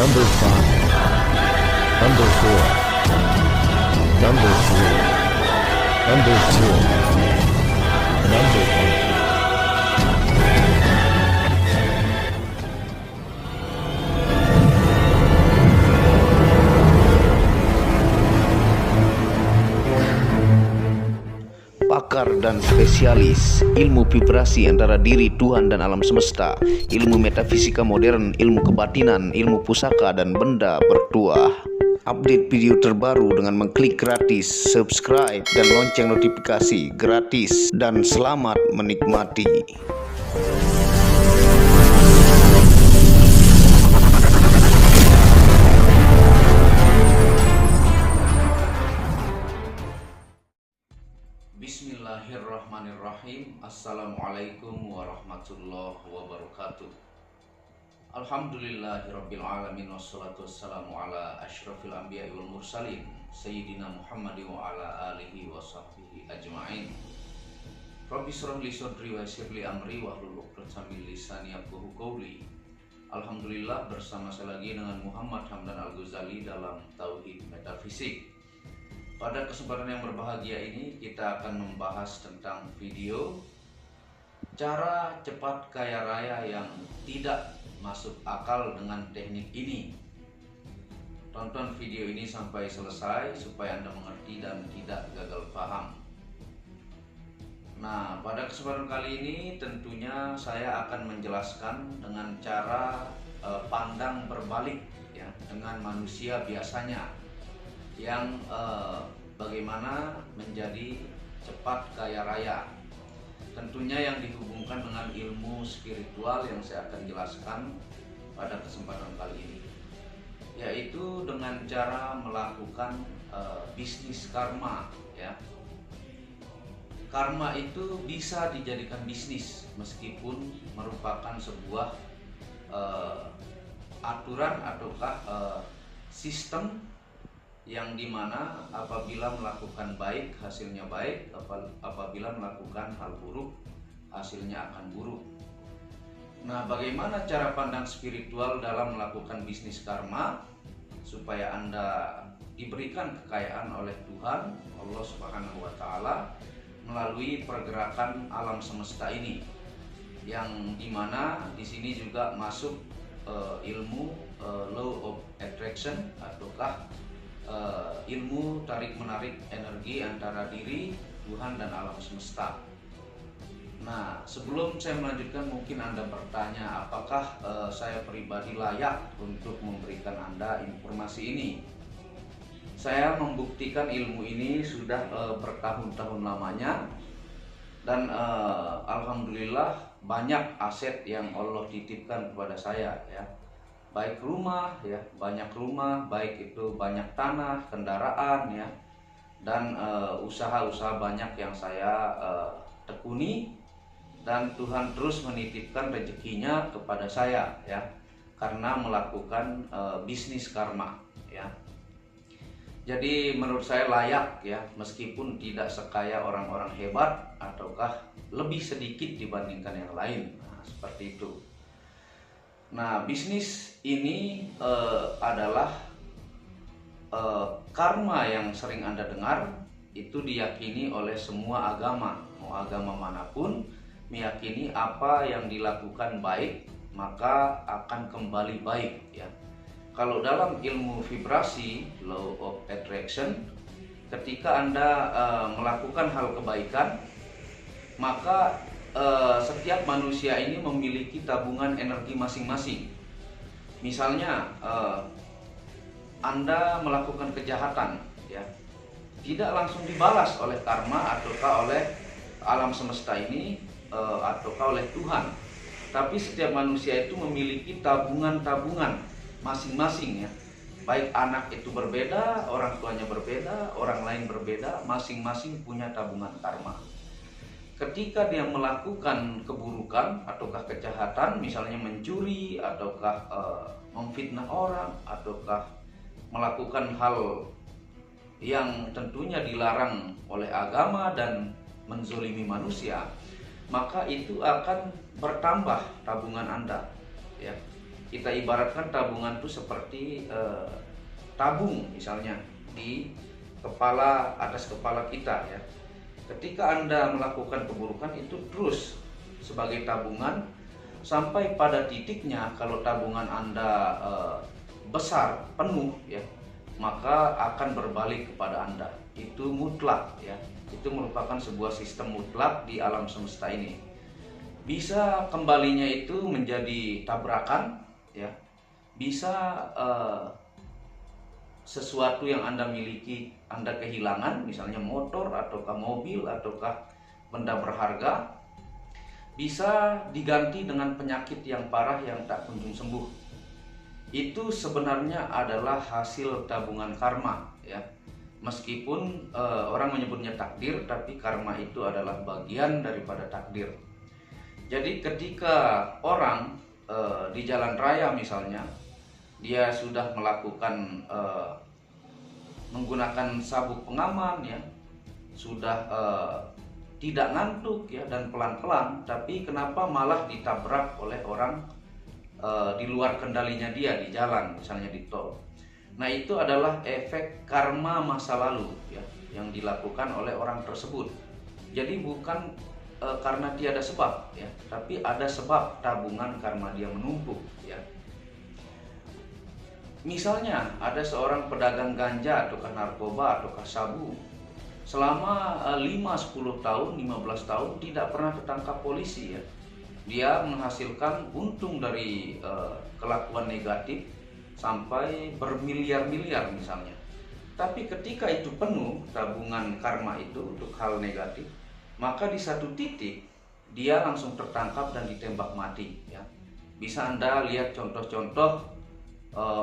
Number 5, Number 4, Number 3, Number 2, Number 1. Pakar dan spesialis ilmu vibrasi antara diri Tuhan dan alam semesta, ilmu metafisika modern, ilmu kebatinan, ilmu pusaka dan benda bertuah. Update video terbaru dengan mengklik gratis, subscribe dan lonceng notifikasi gratis, dan selamat menikmati. Bismillahirrahmanirrahim. Assalamualaikum warahmatullahi wabarakatuh. Alhamdulillahirabbil alamin, wassalatu wassalamu ala asyrafil anbiya'i wal mursalin sayyidina Muhammadin wa ala alihi wa sahbihi ajma'in. Rabbi shrah li sadri wa yassir li amri wahlul 'uqdatam min lisani yafqahu qawli. Alhamdulillah, bersama saya lagi dengan Muhammad Hamdan Al-Ghazali dalam Tauhid Metafisik. Pada kesempatan yang berbahagia ini kita akan membahas tentang video cara cepat kaya raya yang tidak masuk akal dengan teknik ini. Tonton video ini sampai selesai supaya Anda mengerti dan tidak gagal paham. Nah, pada kesempatan kali ini tentunya saya akan menjelaskan dengan cara pandang berbalik ya, dengan manusia biasanya yang bagaimana menjadi cepat kaya raya. Tentunya yang dihubungkan dengan ilmu spiritual yang saya akan jelaskan pada kesempatan kali ini, yaitu dengan cara melakukan bisnis karma ya. Karma itu bisa dijadikan bisnis meskipun merupakan sebuah aturan ataukah sistem yang dimana apabila melakukan baik hasilnya baik, apabila melakukan hal buruk hasilnya akan buruk. Nah, bagaimana cara pandang spiritual dalam melakukan bisnis karma supaya Anda diberikan kekayaan oleh Tuhan Allah Subhanahu wa Ta'ala melalui pergerakan alam semesta ini, yang dimana di sini juga masuk ilmu law of attraction ataukah ilmu tarik-menarik energi antara diri, Tuhan, dan alam semesta. Nah, sebelum saya melanjutkan, mungkin Anda bertanya, apakah saya pribadi layak untuk memberikan Anda informasi ini? Saya membuktikan ilmu ini sudah bertahun-tahun lamanya, dan alhamdulillah banyak aset yang Allah titipkan kepada saya ya. Baik rumah ya, banyak rumah, baik itu banyak tanah, kendaraan ya, dan usaha-usaha banyak yang saya tekuni, dan Tuhan terus menitipkan rezekinya kepada saya ya, karena melakukan bisnis karma ya. Jadi menurut saya layak ya, meskipun tidak sekaya orang-orang hebat ataukah lebih sedikit dibandingkan yang lain. Nah, seperti itu. Nah, bisnis ini adalah karma yang sering Anda dengar, itu diyakini oleh semua agama. Mau agama manapun meyakini apa yang dilakukan baik maka akan kembali baik ya. Kalau dalam ilmu vibrasi, law of attraction, ketika Anda melakukan hal kebaikan, maka setiap manusia ini memiliki tabungan energi masing-masing. Misalnya Anda melakukan kejahatan ya, tidak langsung dibalas oleh karma ataukah oleh alam semesta ini ataukah oleh Tuhan, tapi setiap manusia itu memiliki tabungan-tabungan masing-masing ya. Baik anak itu berbeda, orang tuanya berbeda, orang lain berbeda, masing-masing punya tabungan karma. Ketika dia melakukan keburukan ataukah kejahatan, misalnya mencuri ataukah memfitnah orang ataukah melakukan hal yang tentunya dilarang oleh agama dan menzolimi manusia, maka itu akan bertambah tabungan Anda ya. kita ibaratkan tabungan itu seperti tabung misalnya di atas kepala kita ya. Ketika Anda melakukan keburukan itu terus sebagai tabungan sampai pada titiknya kalau tabungan Anda besar penuh ya, maka akan berbalik kepada Anda. Itu mutlak ya. Itu merupakan sebuah sistem mutlak di alam semesta ini. Bisa kembalinya itu menjadi tabrakan ya. Bisa sesuatu yang Anda miliki Anda kehilangan, misalnya motor ataukah mobil ataukah benda berharga, bisa diganti dengan penyakit yang parah yang tak kunjung sembuh. Itu sebenarnya adalah hasil tabungan karma ya. Meskipun orang menyebutnya takdir, tapi karma itu adalah bagian daripada takdir. Jadi ketika orang di jalan raya misalnya, dia sudah melakukan menggunakan sabuk pengaman ya, sudah tidak ngantuk ya dan pelan-pelan, tapi kenapa malah ditabrak oleh orang di luar kendalinya dia di jalan, misalnya di tol. Nah, itu adalah efek karma masa lalu ya yang dilakukan oleh orang tersebut. Jadi bukan karena tiada sebab ya, tapi ada sebab tabungan karma dia menumpuk ya. Misalnya ada seorang pedagang ganja ataukah narkoba ataukah sabu, selama 5-10 tahun, 15 tahun tidak pernah ketangkap polisi ya. Dia menghasilkan untung dari kelakuan negatif sampai bermiliar-miliar misalnya. Tapi ketika itu penuh tabungan karma itu untuk hal negatif, maka di satu titik dia langsung tertangkap dan ditembak mati ya. Bisa Anda lihat contoh-contoh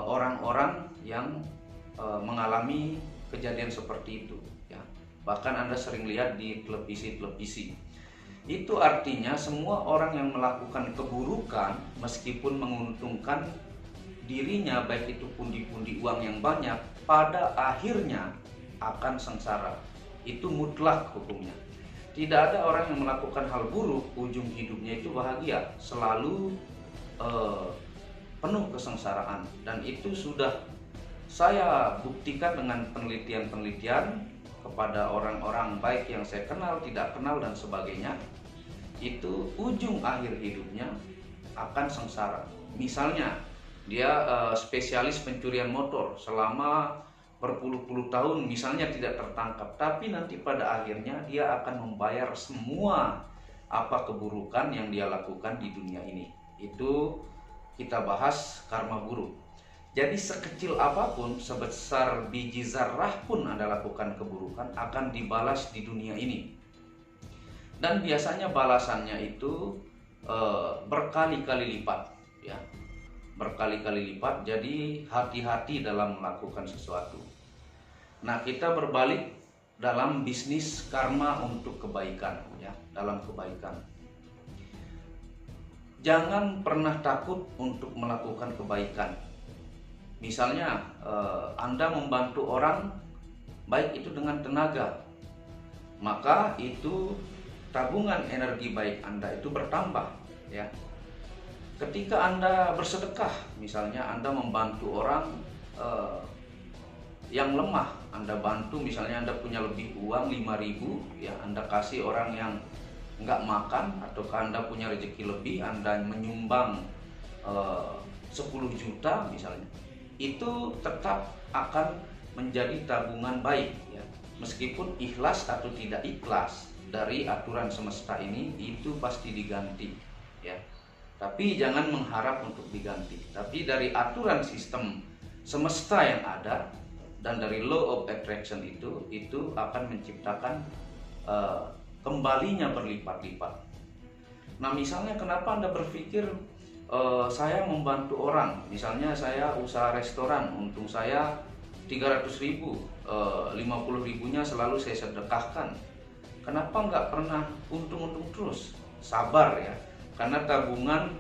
orang-orang yang mengalami kejadian seperti itu ya. Bahkan Anda sering lihat di televisi-televisi. Itu artinya semua orang yang melakukan keburukan meskipun menguntungkan dirinya, baik itu pundi-pundi uang yang banyak, pada akhirnya akan sengsara. Itu mutlak hukumnya. Tidak ada orang yang melakukan hal buruk ujung hidupnya itu bahagia, selalu penuh kesengsaraan. Dan itu sudah saya buktikan dengan penelitian-penelitian kepada orang-orang baik yang saya kenal, tidak kenal dan sebagainya. Itu ujung akhir hidupnya akan sengsara. Misalnya dia spesialis pencurian motor selama berpuluh-puluh tahun misalnya tidak tertangkap, tapi nanti pada akhirnya dia akan membayar semua apa keburukan yang dia lakukan di dunia ini. Itu kita bahas karma buruk. Jadi sekecil apapun, sebesar biji zarrah pun Anda lakukan keburukan akan dibalas di dunia ini. Dan biasanya balasannya itu berkali-kali lipat ya. Berkali-kali lipat. Jadi hati-hati dalam melakukan sesuatu. Nah, kita berbalik dalam bisnis karma untuk kebaikan ya, dalam kebaikan. Jangan pernah takut untuk melakukan kebaikan. Misalnya Anda membantu orang baik itu dengan tenaga, maka itu tabungan energi baik Anda itu bertambah ya. Ketika Anda bersedekah, misalnya Anda membantu orang yang lemah, Anda bantu, misalnya Anda punya lebih uang 5.000 ya, Anda kasih orang yang nggak makan, ataukah Anda punya rezeki lebih, Anda menyumbang 10 juta misalnya, itu tetap akan menjadi tabungan baik ya. Meskipun ikhlas atau tidak ikhlas dari aturan semesta ini, itu pasti diganti ya. Tapi jangan mengharap untuk diganti. Tapi dari aturan sistem semesta yang ada dan dari law of attraction itu akan menciptakan kembalinya berlipat-lipat. Nah, misalnya kenapa Anda berpikir saya membantu orang, misalnya saya usaha restoran, untung saya 300.000, 50.000-nya selalu saya sedekahkan. Kenapa nggak pernah untung-untung terus? Sabar ya, karena tabungan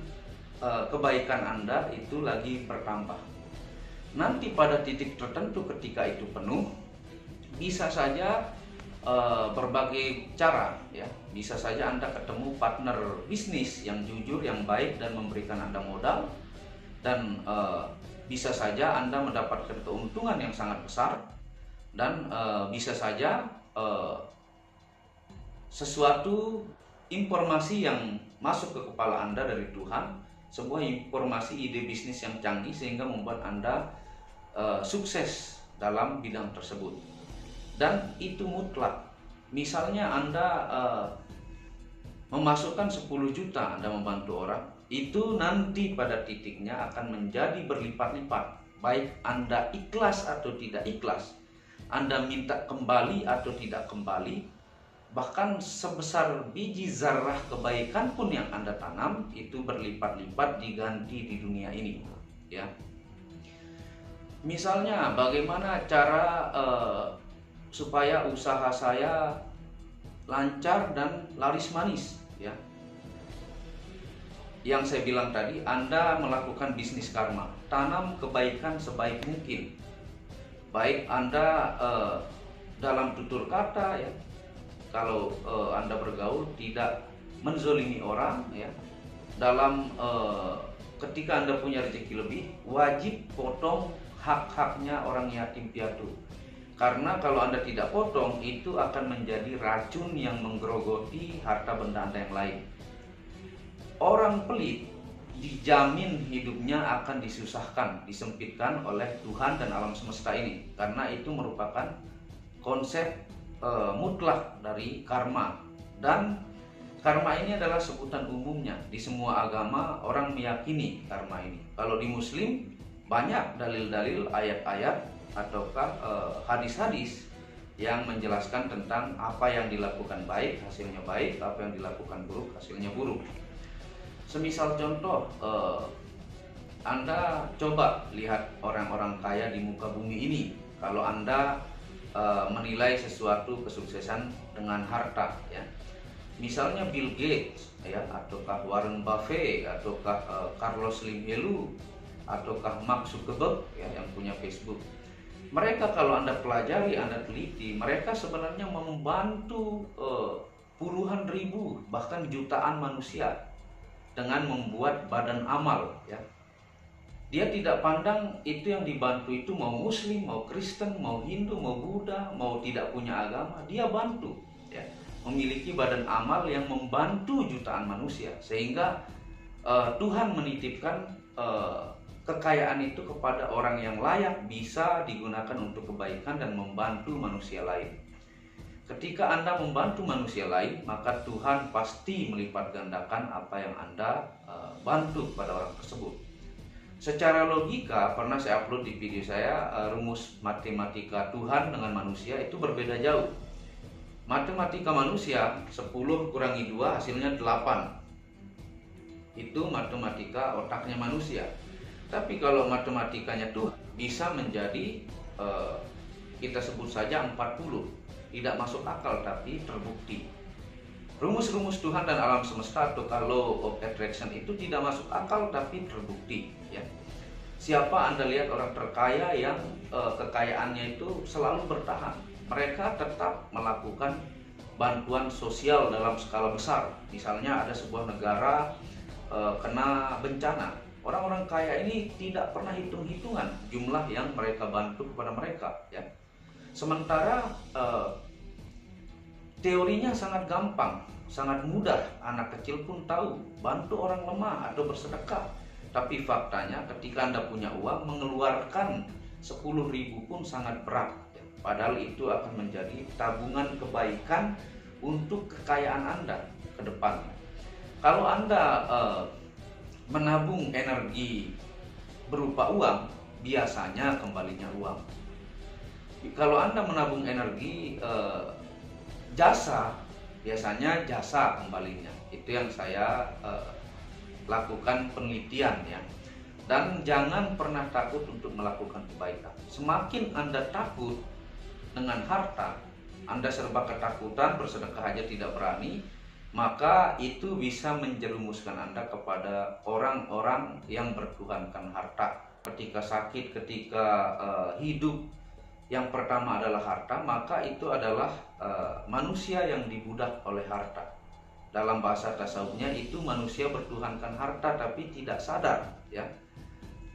kebaikan Anda itu lagi bertambah. Nanti pada titik tertentu ketika itu penuh, bisa saja berbagai cara ya, bisa saja Anda ketemu partner bisnis yang jujur, yang baik dan memberikan Anda modal, dan bisa saja Anda mendapatkan keuntungan yang sangat besar, dan bisa saja sesuatu informasi yang masuk ke kepala Anda dari Tuhan, sebuah informasi ide bisnis yang canggih sehingga membuat Anda sukses dalam bidang tersebut. Dan itu mutlak. Misalnya Anda memasukkan 10 juta Anda membantu orang, itu nanti pada titiknya akan menjadi berlipat-lipat. Baik Anda ikhlas atau tidak ikhlas, Anda minta kembali atau tidak kembali, bahkan sebesar biji zarah kebaikan pun yang Anda tanam itu berlipat-lipat diganti di dunia ini, ya. Misalnya bagaimana cara supaya usaha saya lancar dan laris manis, ya. Yang saya bilang tadi, Anda melakukan bisnis karma, tanam kebaikan sebaik mungkin. Baik Anda dalam tutur kata, ya, kalau Anda bergaul tidak menzolimi orang, ya. Dalam ketika Anda punya rezeki lebih, wajib potong hak-haknya orang yatim piatu. Karena kalau Anda tidak potong, itu akan menjadi racun yang menggerogoti harta benda Anda yang lain. Orang pelit dijamin hidupnya akan disusahkan, disempitkan oleh Tuhan dan alam semesta ini. Karena itu merupakan konsep mutlak dari karma. Dan karma ini adalah sebutan umumnya. Di semua agama orang meyakini karma ini. Kalau di Muslim banyak dalil-dalil, ayat-ayat ataukah hadis-hadis yang menjelaskan tentang apa yang dilakukan baik hasilnya baik, apa yang dilakukan buruk hasilnya buruk. Semisal contoh, Anda coba lihat orang-orang kaya di muka bumi ini. Kalau Anda menilai sesuatu kesuksesan dengan harta, ya, misalnya Bill Gates, ya, ataukah Warren Buffett, ataukah Carlos Slim Helu, ataukah Mark Zuckerberg, ya, yang punya Facebook. Mereka kalau Anda pelajari, Anda teliti, mereka sebenarnya membantu puluhan ribu bahkan jutaan manusia dengan membuat badan amal, ya. Dia tidak pandang itu yang dibantu itu mau Muslim, mau Kristen, mau Hindu, mau Buddha, mau tidak punya agama, dia bantu, ya. Memiliki badan amal yang membantu jutaan manusia, sehingga Tuhan menitipkan kekayaan itu kepada orang yang layak bisa digunakan untuk kebaikan dan membantu manusia lain. Ketika Anda membantu manusia lain, maka Tuhan pasti melipat gandakan apa yang Anda bantu kepada orang tersebut. Secara logika, pernah saya upload di video saya, rumus matematika Tuhan dengan manusia itu berbeda jauh. Matematika manusia 10 kurangi 2 hasilnya 8. Itu matematika otaknya manusia. Tapi kalau matematikanya Tuhan bisa menjadi kita sebut saja 40. Tidak masuk akal tapi terbukti. Rumus-rumus Tuhan dan alam semesta atau law of attraction itu tidak masuk akal tapi terbukti, ya. Siapa Anda lihat orang terkaya yang kekayaannya itu selalu bertahan? Mereka tetap melakukan bantuan sosial dalam skala besar. Misalnya ada sebuah negara kena bencana. Orang-orang kaya ini tidak pernah hitung-hitungan jumlah yang mereka bantu kepada mereka, ya. Sementara teorinya sangat gampang, sangat mudah, anak kecil pun tahu, bantu orang lemah atau bersedekah. Tapi faktanya ketika Anda punya uang, mengeluarkan 10.000 pun sangat berat, ya. Padahal itu akan menjadi tabungan kebaikan untuk kekayaan Anda ke depannya. Kalau Anda menabung energi berupa uang, biasanya kembalinya uang. Kalau Anda menabung energi jasa, biasanya jasa kembalinya. Itu yang saya lakukan penelitian, ya. Dan jangan pernah takut untuk melakukan kebaikan. Semakin Anda takut dengan harta, Anda serba ketakutan, bersedekah aja tidak berani, maka itu bisa menjerumuskan Anda kepada orang-orang yang bertuhankan harta. Ketika sakit, ketika hidup, yang pertama adalah harta, maka itu adalah manusia yang dibudak oleh harta. Dalam bahasa tasawufnya itu manusia bertuhankan harta tapi tidak sadar, ya.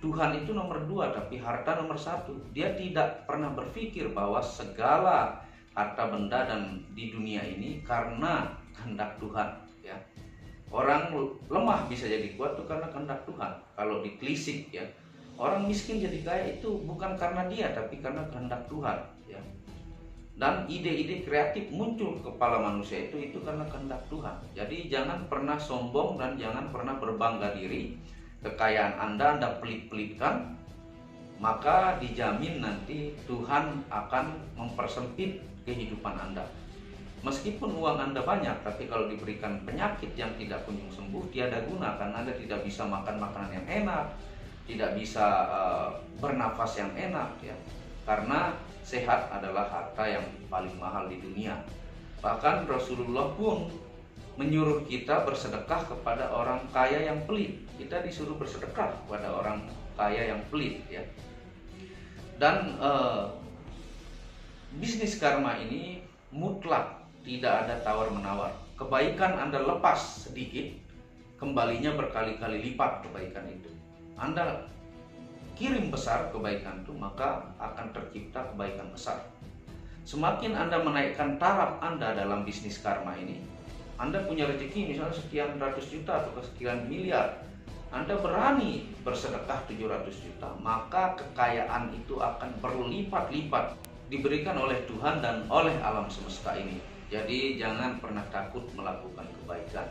Tuhan itu nomor 2, tapi harta nomor 1. Dia tidak pernah berpikir bahwa segala harta benda dan di dunia ini karena kehendak Tuhan, ya. Orang lemah bisa jadi kuat itu karena kehendak Tuhan. Kalau ditelisik, ya, orang miskin jadi kaya itu bukan karena dia, tapi karena kehendak Tuhan, ya. Dan ide-ide kreatif muncul ke kepala manusia itu karena kehendak Tuhan. Jadi jangan pernah sombong dan jangan pernah berbangga diri. Kekayaan Anda pelit-pelitkan, maka dijamin nanti Tuhan akan mempersempit kehidupan Anda. Meskipun uang Anda banyak, tapi kalau diberikan penyakit yang tidak kunjung sembuh, tiada guna, karena Anda tidak bisa makan makanan yang enak, tidak bisa bernafas yang enak, ya. Karena sehat adalah harta yang paling mahal di dunia. Bahkan Rasulullah pun menyuruh kita bersedekah kepada orang kaya yang pelit. Kita disuruh bersedekah kepada orang kaya yang pelit, ya. Dan bisnis karma ini mutlak, tidak ada tawar-menawar. Kebaikan Anda lepas sedikit, kembalinya berkali-kali lipat kebaikan itu. Anda kirim besar kebaikan itu, maka akan tercipta kebaikan besar. Semakin Anda menaikkan taraf Anda dalam bisnis karma ini, Anda punya rezeki misalnya sekian ratus juta atau sekian miliar, Anda berani bersedekah 700 juta, maka kekayaan itu akan berlipat-lipat diberikan oleh Tuhan dan oleh alam semesta ini. Jadi jangan pernah takut melakukan kebaikan.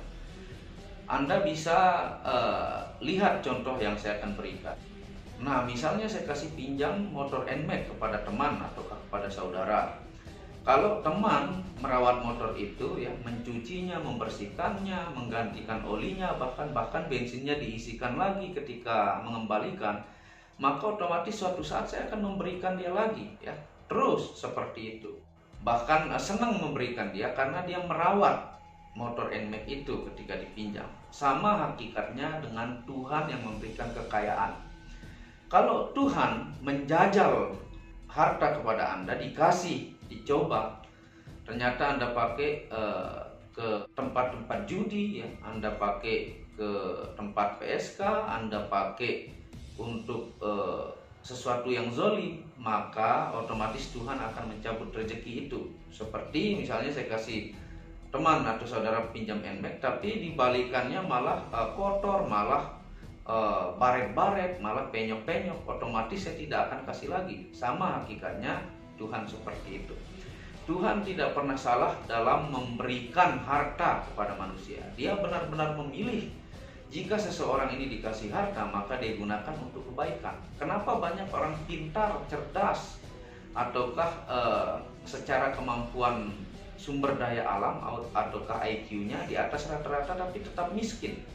Anda bisa lihat contoh yang saya akan berikan. Nah, misalnya saya kasih pinjam motor NMAX kepada teman atau kepada saudara. Kalau teman merawat motor itu, ya, mencucinya, membersihkannya, menggantikan olinya, bahkan bensinnya diisikan lagi ketika mengembalikan, maka otomatis suatu saat saya akan memberikan dia lagi, ya. Terus seperti itu. Bahkan senang memberikan dia karena dia merawat motor NMAX itu ketika dipinjam. Sama hakikatnya dengan Tuhan yang memberikan kekayaan. Kalau Tuhan menjajal harta kepada Anda, dikasih, dicoba, ternyata Anda pakai ke tempat-tempat judi, ya, Anda pakai ke tempat PSK, Anda pakai untuk sesuatu yang zolim, maka otomatis Tuhan akan mencabut rezeki itu. Seperti misalnya saya kasih teman atau saudara pinjam NMAX, tapi dibalikannya malah kotor, malah baret-baret, malah penyok-penyok, otomatis saya tidak akan kasih lagi. Sama hakikatnya Tuhan seperti itu. Tuhan tidak pernah salah dalam memberikan harta kepada manusia. Dia benar-benar memilih. Jika seseorang ini dikasih harta, maka dia gunakan untuk kebaikan. Kenapa banyak orang pintar, cerdas, ataukah secara kemampuan sumber daya alam ataukah IQ-nya di atas rata-rata tapi tetap miskin?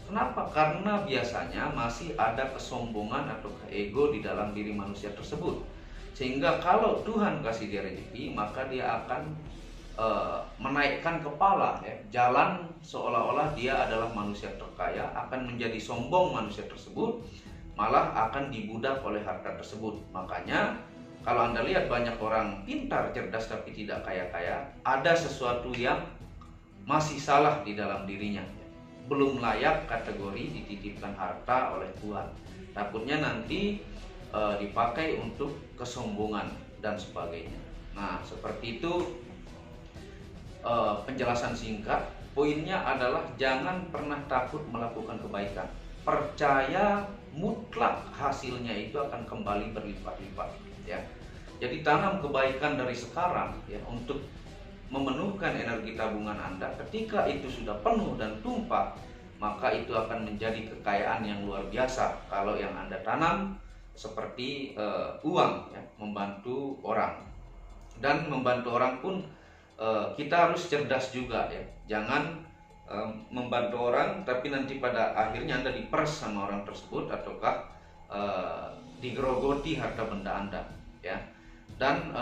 Kenapa? Karena biasanya masih ada kesombongan atau ego di dalam diri manusia tersebut. Sehingga kalau Tuhan kasih dia rezeki, maka dia akan menaikkan kepala, ya. Jalan seolah-olah dia adalah manusia terkaya, akan menjadi sombong manusia tersebut, malah akan dibudak oleh harta tersebut. Makanya kalau Anda lihat banyak orang pintar, cerdas tapi tidak kaya-kaya, ada sesuatu yang masih salah di dalam dirinya. Belum layak kategori dititipkan harta oleh Tuhan. Takutnya nanti dipakai untuk kesombongan dan sebagainya. Nah, seperti itu penjelasan singkat. Poinnya adalah jangan pernah takut melakukan kebaikan. Percaya mutlak hasilnya itu akan kembali berlipat-lipat, ya. Jadi tanam kebaikan dari sekarang, ya, untuk memenuhkan energi tabungan Anda. Ketika itu sudah penuh dan tumpah, maka itu akan menjadi kekayaan yang luar biasa. Kalau yang Anda tanam seperti uang, ya, membantu orang. Dan membantu orang pun kita harus cerdas juga, ya. Jangan membantu orang tapi nanti pada akhirnya Anda dipers sama orang tersebut ataukah digerogoti harta benda Anda, ya. Dan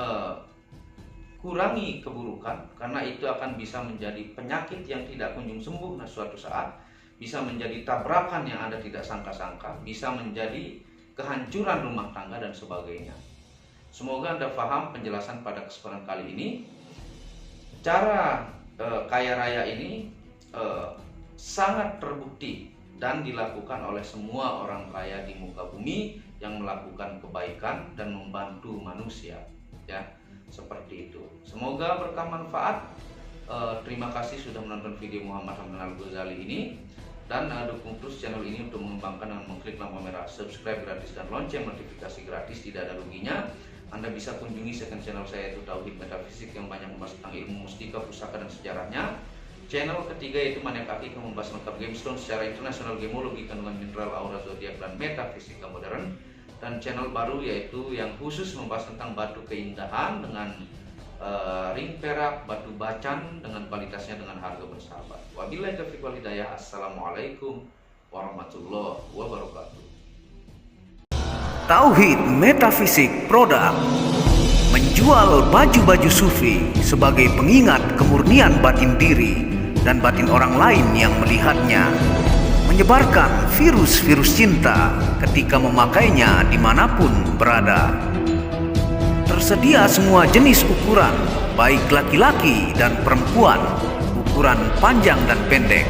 kurangi keburukan, karena itu akan bisa menjadi penyakit yang tidak kunjung sembuh. Nah, suatu saat bisa menjadi tabrakan yang Anda tidak sangka-sangka, bisa menjadi kehancuran rumah tangga dan sebagainya. Semoga Anda paham penjelasan pada kesempatan kali ini. Cara kaya raya ini sangat terbukti dan dilakukan oleh semua orang kaya di muka bumi yang melakukan kebaikan dan membantu manusia, ya, seperti itu. Semoga berkah manfaat. Terima kasih sudah menonton video Muhammad Hamdan Al-Ghazali ini, dan dukung terus channel ini untuk mengembangkan dengan mengklik lampu merah subscribe gratis dan lonceng notifikasi gratis, tidak ada ruginya. Anda bisa kunjungi second channel saya, yaitu Tauhid Metafisik, yang banyak membahas tentang ilmu mustika, pusaka, dan sejarahnya. Channel ketiga yaitu Maniak Akik, yang membahas lengkap gemstone secara internasional, gemologi, kandungan mineral, aura zodiak, dan metafisika modern. Dan channel baru yaitu yang khusus membahas tentang batu keindahan dengan ring perak, batu bacan dengan kualitasnya dengan harga bersahabat. Wabillahi taufiq wal hidayah. Assalamualaikum warahmatullahi wabarakatuh. Tauhid Metafisik Produk menjual baju-baju sufi sebagai pengingat kemurnian batin diri dan batin orang lain yang melihatnya, menyebarkan virus-virus cinta ketika memakainya dimanapun berada. Tersedia semua jenis ukuran, baik laki-laki dan perempuan, ukuran panjang dan pendek.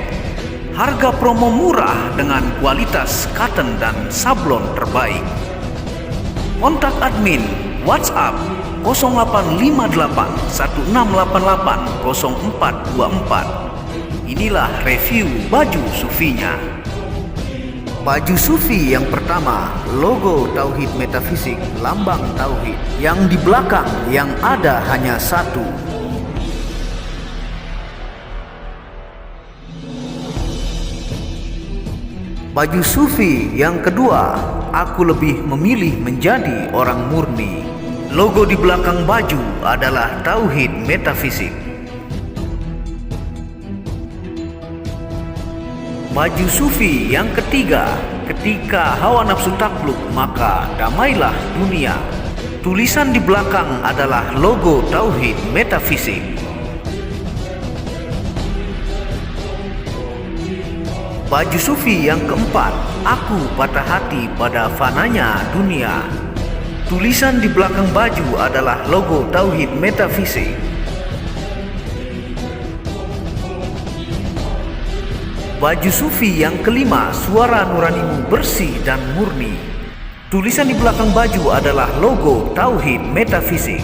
Harga promo murah dengan kualitas cotton dan sablon terbaik. Kontak admin WhatsApp 0858 1688 0424. Inilah review baju sufinya. Baju sufi yang pertama, logo Tauhid Metafisik, lambang Tauhid, yang di belakang yang ada hanya satu. Baju sufi yang kedua, aku lebih memilih menjadi orang murni. Logo di belakang baju adalah Tauhid Metafisik. Baju sufi yang ketiga, ketika hawa nafsu takluk maka damailah dunia. Tulisan di belakang adalah logo Tauhid Metafisik. Baju sufi yang keempat, aku patah hati pada fananya dunia. Tulisan di belakang baju adalah logo Tauhid Metafisik. Baju sufi yang kelima, suara nuranimu bersih dan murni. Tulisan di belakang baju adalah logo Tauhid Metafisik.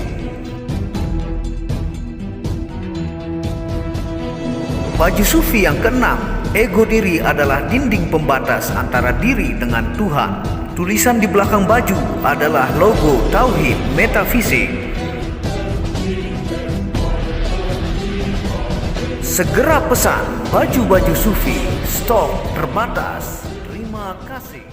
Baju sufi yang keenam, ego diri adalah dinding pembatas antara diri dengan Tuhan. Tulisan di belakang baju adalah logo Tauhid Metafisik. Segera pesan baju-baju sufi, stok terbatas. Terima kasih.